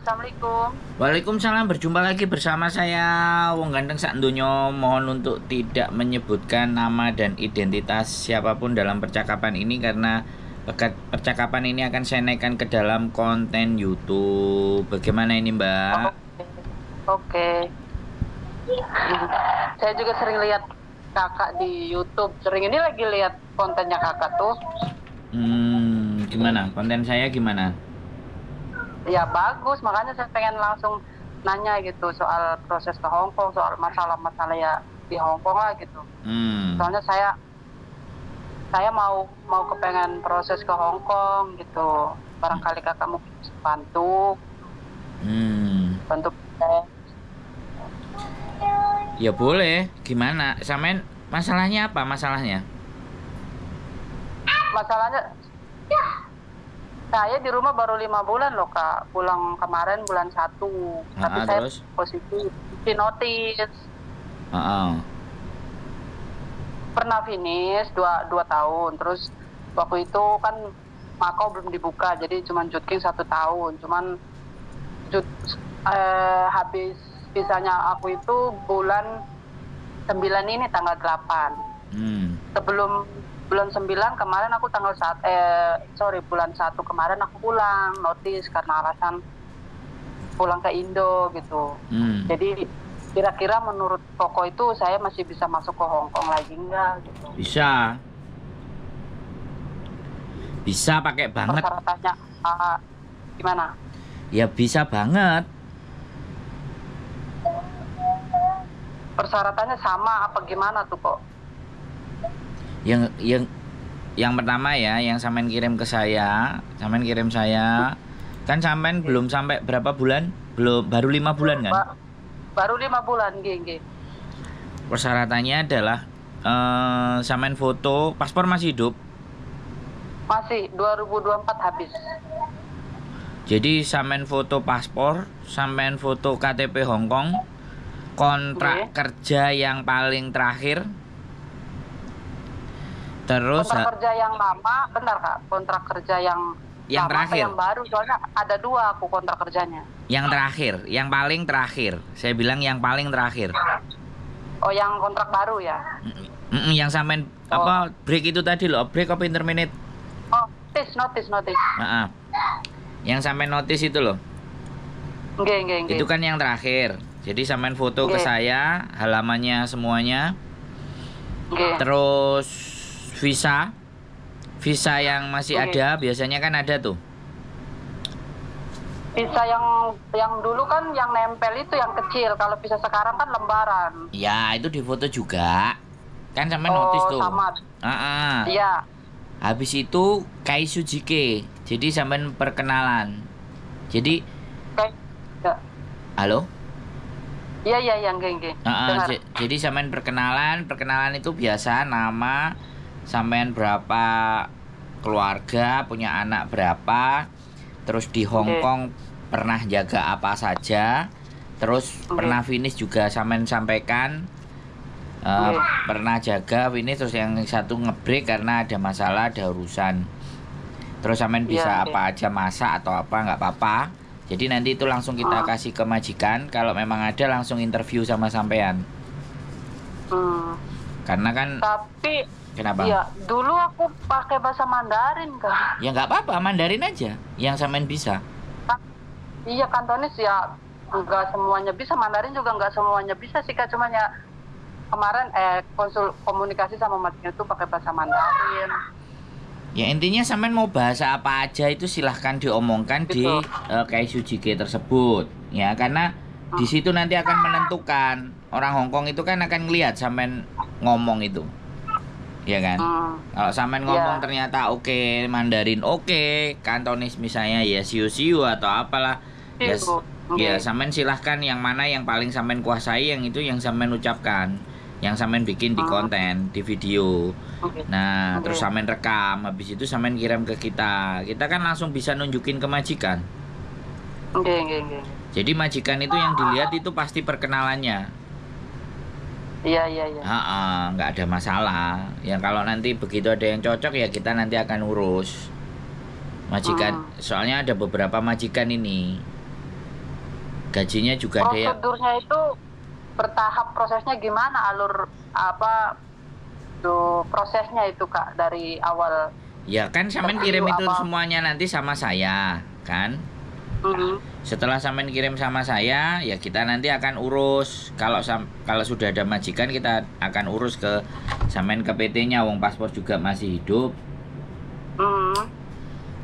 Assalamualaikum. Waalaikumsalam, berjumpa lagi bersama saya Wong Ganteng Sak Donya. Mohon untuk tidak menyebutkan nama dan identitas siapapun dalam percakapan ini karena percakapan ini akan saya naikkan ke dalam konten YouTube. Bagaimana ini, Mbak? Oke. Oke. Saya juga sering lihat kakak di YouTube. Sering ini lagi lihat kontennya kakak tuh. Gimana? Konten saya gimana? Ya bagus, makanya saya pengen langsung nanya gitu soal proses ke Hong Kong, soal masalah-masalah ya di Hong Kong lah gitu. Soalnya saya mau kepengen proses ke Hong Kong gitu. Barangkali kakak mau bantu, bantu saya. Ya boleh. Gimana? Samain masalahnya apa? Masalahnya? Masalahnya saya di rumah baru 5 bulan loh kak, pulang kemarin bulan 1, tapi saya Terus? positif di notis. Pernah finish 2 tahun, terus waktu itu kan Makau belum dibuka, jadi cuma Jutking 1 tahun, cuman habis visanya aku itu bulan 9 ini tanggal 8. Sebelum bulan 9 kemarin aku bulan 1 kemarin aku pulang notis karena alasan pulang ke Indo gitu. Jadi kira-kira menurut Koko itu saya masih bisa masuk ke Hong Kong lagi enggak gitu? Bisa. Bisa pakai banget. Persyaratannya gimana? Ya bisa banget. Persyaratannya sama apa gimana tuh kok? Yang pertama ya, yang sampean kirim ke saya, kan sampean belum sampai berapa bulan? Baru 5 bulan kan? Baru 5 bulan, geng. Persyaratannya adalah sampean foto paspor masih hidup. Masih 2024 habis. Jadi sampean foto paspor, sampean foto KTP Hong Kong, kontrak kerja yang paling terakhir. Terus kontrak kerja yang lama, benar kak? Kontrak kerja yang lama terakhir, yang baru? Soalnya ada 2 aku kontrak kerjanya. Yang terakhir, yang paling terakhir. Saya bilang yang paling terakhir. Oh, yang kontrak baru ya? Yang sampean break itu tadi loh, break apa interminate? Oh, notice. Yang sampean notice itu loh. Nggih. Itu kan yang terakhir. Jadi sampean foto ke saya, halamannya semuanya. Terus visa yang masih ada, biasanya kan ada tuh. Visa yang dulu kan yang nempel itu yang kecil, kalau visa sekarang kan lembaran. Ya, itu difoto juga. Kan sampean notice tuh. Sama. Iya. Habis itu Kaisu Jike. Jadi sampean perkenalan. Jadi Halo? Iya, nggih. Jadi sampean perkenalan itu biasa nama, sampean berapa keluarga, punya anak berapa, terus di Hong Kong pernah jaga apa saja, terus pernah finish juga sampean sampaikan, pernah jaga finish, terus yang satu ngebreak karena ada masalah, ada urusan. Terus sampean bisa apa aja masak atau apa, nggak apa-apa. Jadi nanti itu langsung kita kasih ke majikan. Kalau memang ada langsung interview sama sampean. Karena kan. Tapi. Kenapa? Iya, dulu aku pakai bahasa Mandarin kak. Ya nggak apa-apa, Mandarin aja. Yang sampean bisa. Iya, Kantonis ya nggak semuanya bisa. Mandarin juga nggak semuanya bisa sih kak. Cuman ya kemarin komunikasi sama majikan itu pakai bahasa Mandarin. Ya intinya sampean mau bahasa apa aja itu silahkan diomongkan di Kaisu Jike tersebut. Ya karena di situ nanti akan menentukan. Orang Hong Kong itu kan akan ngelihat sampean ngomong itu. Ya kan? Kalau sampean ngomong ternyata oke, Mandarin oke, Kantonis misalnya ya siu atau apalah. Ya sampean silahkan yang mana yang paling sampean kuasai, yang itu yang sampean ucapkan, yang sampean bikin di konten, di video. Nah, terus sampean rekam, habis itu sampean kirim ke kita. Kita kan langsung bisa nunjukin ke majikan. Jadi majikan itu yang dilihat itu pasti perkenalannya. Iya. Nggak ada masalah. Ya kalau nanti begitu ada yang cocok ya kita nanti akan urus. Majikan, soalnya ada beberapa majikan ini. gajinya juga ada yang prosedurnya itu bertahap, prosesnya gimana, alur apa tuh prosesnya itu Kak dari awal. ya kan sampean kirim itu semuanya nanti sama saya kan. Setelah sampean kirim sama saya, ya kita nanti akan urus. Kalau sudah ada majikan, kita akan urus ke sampean ke PT-nya. Wong paspor juga masih hidup.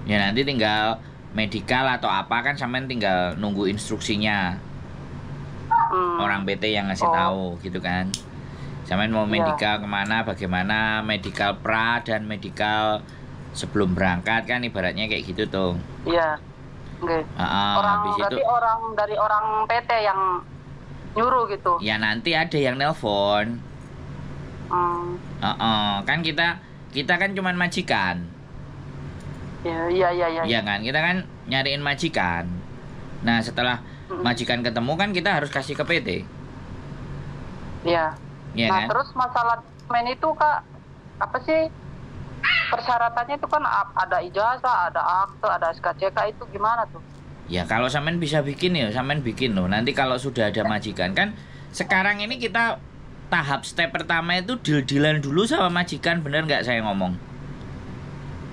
Ya nanti tinggal medikal atau apa kan sampean tinggal nunggu instruksinya. Orang PT yang ngasih tahu gitu kan. Sampean mau medikal kemana, bagaimana, medikal pra dan medikal sebelum berangkat kan ibaratnya kayak gitu tuh. Iya. Okay. Berarti orang dari orang PT yang nyuruh gitu. Ya nanti ada yang nelpon. Kan kita kan cuman majikan. Iya. Iya kan, kita kan nyariin majikan. Nah setelah majikan ketemu kan kita harus kasih ke PT. Iya. Ya, nah kan? Terus masalah dokumen itu Kak, apa sih persyaratannya itu kan ada ijazah, ada akte, ada SKCK, itu gimana tuh? Ya kalau sampean bisa bikin ya, sampean bikin loh. Nanti kalau sudah ada majikan kan, sekarang ini kita tahap step pertama itu deal-dealan dulu sama majikan, bener nggak saya ngomong?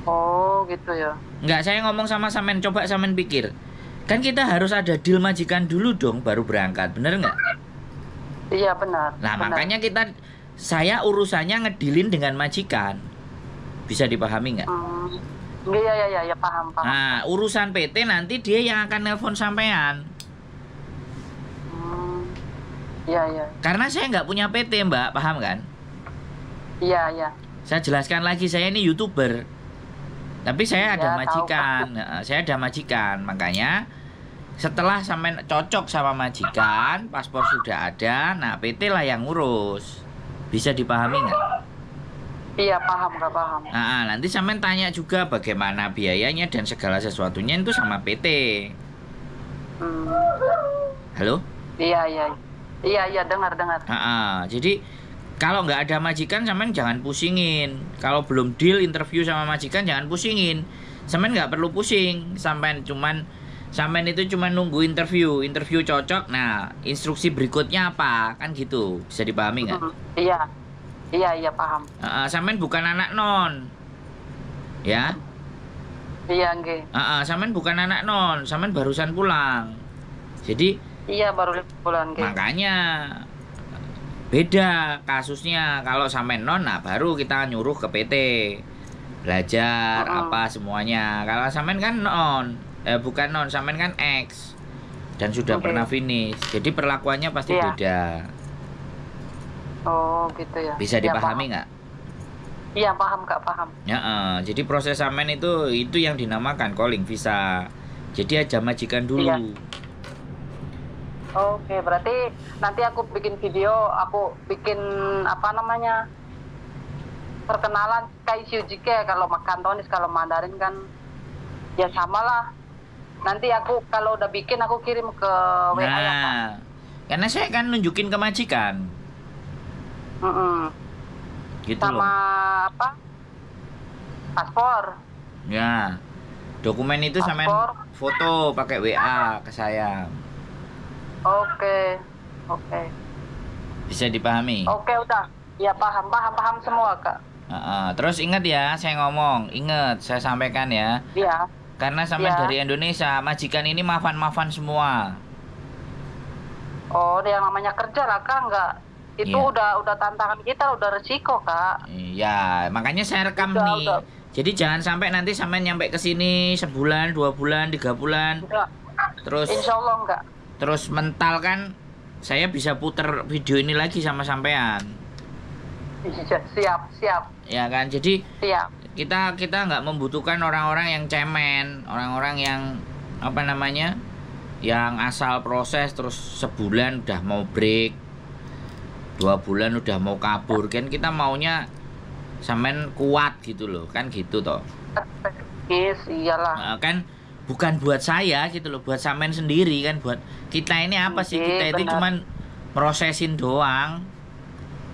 Oh gitu ya. Nggak, saya ngomong sama sampean, coba sampean pikir. Kan kita harus ada deal majikan dulu dong, baru berangkat, bener nggak? Iya benar. Nah makanya saya urusannya ngedilin dengan majikan. Bisa dipahami nggak? Iya, paham. Nah, urusan PT nanti dia yang akan nelpon sampean. Iya. Karena saya nggak punya PT, Mbak, paham kan? Iya. Saya jelaskan lagi, saya ini YouTuber. Tapi saya ada majikan. Nah, saya ada majikan, makanya setelah sampean cocok sama majikan, paspor sudah ada, nah PT lah yang ngurus. Bisa dipahami nggak? Iya paham. Nah nanti sampean tanya juga bagaimana biayanya dan segala sesuatunya itu sama PT. Halo? Iya dengar. Jadi kalau nggak ada majikan sampean jangan pusingin. Kalau belum deal interview sama majikan jangan pusingin. Sampean nggak perlu pusing. Sampean itu cuma nunggu interview cocok. Nah instruksi berikutnya apa kan gitu, bisa dipahami nggak? Iya paham. Sampean bukan anak non, ya? Iya nggih. Sampean bukan anak non, sampean barusan pulang. Jadi iya baru pulang nggih. Makanya beda kasusnya. Kalau sampean non, nah baru kita nyuruh ke PT belajar apa semuanya. Kalau sampean kan non, bukan non, sampean kan X dan sudah pernah finish. Jadi perlakuannya pasti beda. Oh gitu ya. Bisa dipahami nggak? Iya paham Kak, paham. Jadi proses sampean itu yang dinamakan calling visa. Jadi aja majikan dulu. Iya. Oke, berarti nanti aku bikin video, aku bikin perkenalan Kaisujike. Kalau Kantonis, kalau Mandarin kan ya sama lah. Nanti aku kalau udah bikin aku kirim ke WA ya Kak. Karena saya kan nunjukin ke majikan. Gitu sama loh. Apa? Paspor. Ya. Dokumen itu sampean foto pakai WA ke saya. Oke. Bisa dipahami? Oke, udah. Ya paham semua Kak. Terus ingat ya, saya ngomong, saya sampaikan ya. Iya. Karena sampean dari Indonesia, majikan ini mafan semua. Oh, yang namanya kerja lah Kak, enggak. Itu udah tantangan kita, udah resiko Kak. Iya, makanya saya rekam nih. Jadi jangan sampai nanti sampai nyampe ke sini sebulan, 2 bulan, 3 bulan. Enggak. Terus Insya Allah enggak. Terus mental kan, saya bisa puter video ini lagi sama sampean. Siap. Ya kan, jadi siap. Kita nggak membutuhkan orang-orang yang cemen, orang-orang yang yang asal proses terus sebulan udah mau break, 2 bulan udah mau kabur. Kan kita maunya sampean kuat gitu loh, kan gitu toh. Yes, iyalah. Kan bukan buat saya gitu loh, buat sampean sendiri kan, buat kita ini apa sih, kita itu cuman prosesin doang.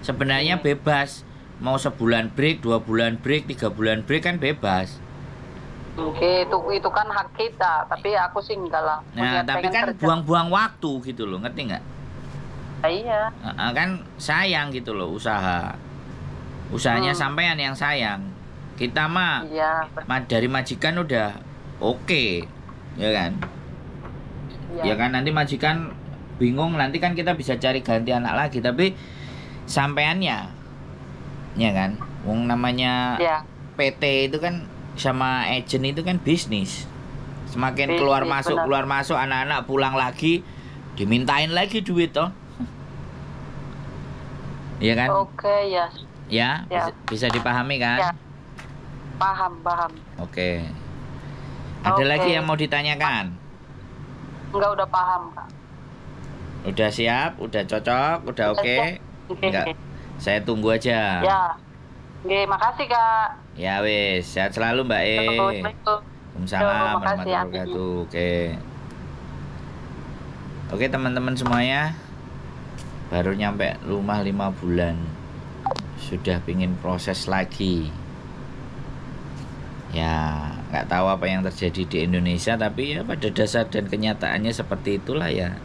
Sebenarnya bebas, mau sebulan break, 2 bulan break, 3 bulan break kan bebas. Oke, itu kan hak kita, tapi aku sih enggak lah. Nah, tapi Pengen kan kerja. buang-buang waktu gitu loh, ngerti nggak? Iya. Kan sayang gitu loh usahanya sampean yang sayang. Kita mah Iya. dari majikan udah oke, ya kan? Iya. Ya kan nanti majikan bingung, nanti kan kita bisa cari ganti anak lagi, tapi sampeannya, ya kan? Wong namanya Iya. PT itu kan sama agent itu kan bisnis. Semakin Bisnis, benar. keluar masuk anak-anak pulang lagi, dimintain lagi duit toh. Iya kan? Oke, ya. Ya, Ya. bisa dipahami kan? Ya. Paham. Oke. Ada Oke. lagi yang mau ditanyakan? Enggak, udah paham, Kak. Udah siap, udah cocok, udah oke? Enggak. Saya tunggu aja. Ya. Oke, makasih, Kak. Ya wis, sehat selalu Mbak E. Assalamualaikum. Waalaikumsalam Makasih, warahmatullahi Ami. wabarakatuh. Oke teman-teman semuanya, baru nyampe rumah 5 bulan sudah pingin proses lagi. Ya nggak tahu apa yang terjadi di Indonesia, tapi ya pada dasar dan kenyataannya seperti itulah ya.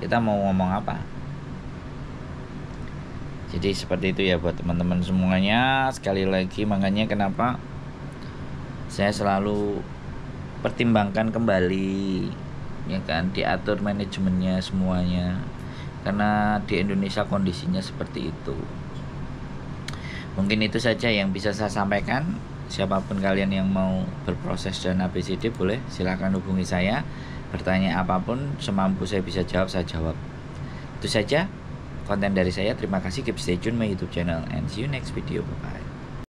Kita mau ngomong apa? Jadi seperti itu ya buat teman-teman semuanya. Sekali lagi makanya kenapa saya selalu pertimbangkan kembali, ya kan, diatur manajemennya semuanya, karena di Indonesia kondisinya seperti itu. Mungkin itu saja yang bisa saya sampaikan. Siapapun kalian yang mau berproses dan ABCD boleh silakan hubungi saya, bertanya apapun, semampu saya bisa jawab, saya jawab. Itu saja konten dari saya. Terima kasih, keep stay tune my YouTube channel and see you next video. Bye bye.